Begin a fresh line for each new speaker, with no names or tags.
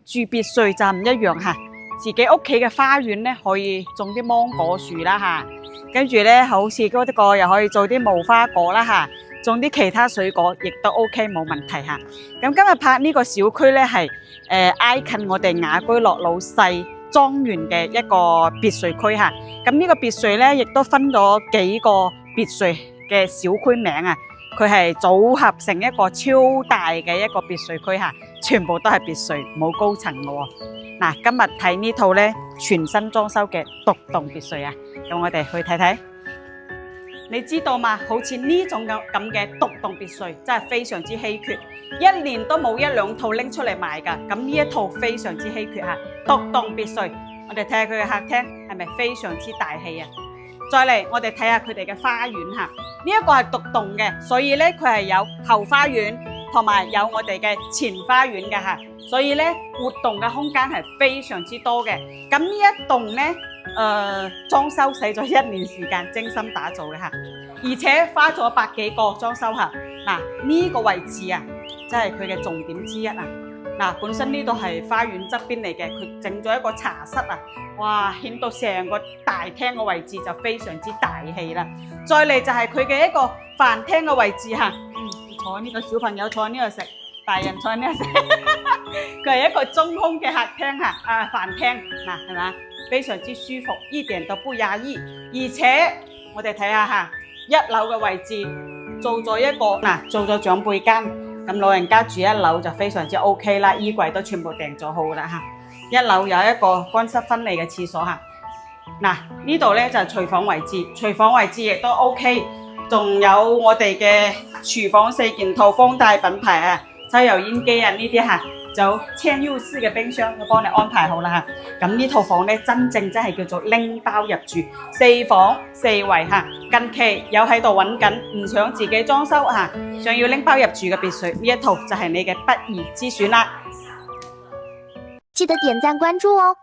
住別墅就唔一樣嚇。自己屋企嘅花園咧，可以種啲芒果樹啦嚇，跟住咧好似嗰啲個又可以做啲無花果啦嚇，種啲其他水果亦都 OK 冇問題嚇。咁今日拍呢個小區咧係挨近我哋雅居樂老細莊園嘅一個別墅區嚇。咁呢個別墅咧亦都分咗幾個別墅嘅小區名啊，佢係組合成一個超大嘅一個別墅區嚇，全部都係別墅，冇高層嘅喎。嗱，今日睇呢套咧全新裝修嘅獨棟別墅啊，咁我哋去睇睇。你知道嘛？好似呢種咁嘅獨棟別墅真係非常之稀缺，一年都冇一兩套拎出嚟賣㗎。咁呢一套非常之稀缺嚇，獨棟別墅。我哋睇下佢嘅客廳係咪非常之大氣啊？再嚟，我哋睇下佢哋嘅花園嚇。呢一個係獨棟嘅，所以咧佢係有後花園同埋有我哋嘅前花園嘅嚇。所以咧活動嘅空間係非常之多嘅。咁呢一棟咧，裝修使咗1年時間精心打造嘅嚇，而且花咗100幾個裝修嚇。嗱，呢個位置啊，真係佢嘅重點之一啊。嗱，本身呢度係花園側邊嚟嘅，佢整咗一個茶室啊，哇，顯到成個大廳嘅位置就非常之大氣啦。再嚟就係佢嘅一個飯廳嘅位置嚇，坐呢個小朋友坐喺呢度食，大人坐喺呢度食，佢係一個中空嘅客廳嚇，飯廳嗱係嘛，非常之舒服，一點都不壓抑。而且我哋睇下嚇，1樓嘅位置做咗一個做咗長輩間。咁老人家住1樓就非常之 OK 啦，衣櫃都全部訂咗好啦嚇。1樓有一個乾濕分離嘅廁所嚇。嗱，呢度咧就係廚房位置，廚房位置亦都 OK。仲有我哋嘅廚房4件套方大品牌啊，抽油煙機啊呢啲嚇，就嵌入式嘅冰箱都幫你安排好啦嚇。咁呢套房咧真正真係叫做拎包入住，4房4衛嚇。近期有喺度揾緊，唔想自己裝修嚇，想要拎包入住嘅別墅，呢一套就係你嘅不二之選啦。
記得點讚關注哦。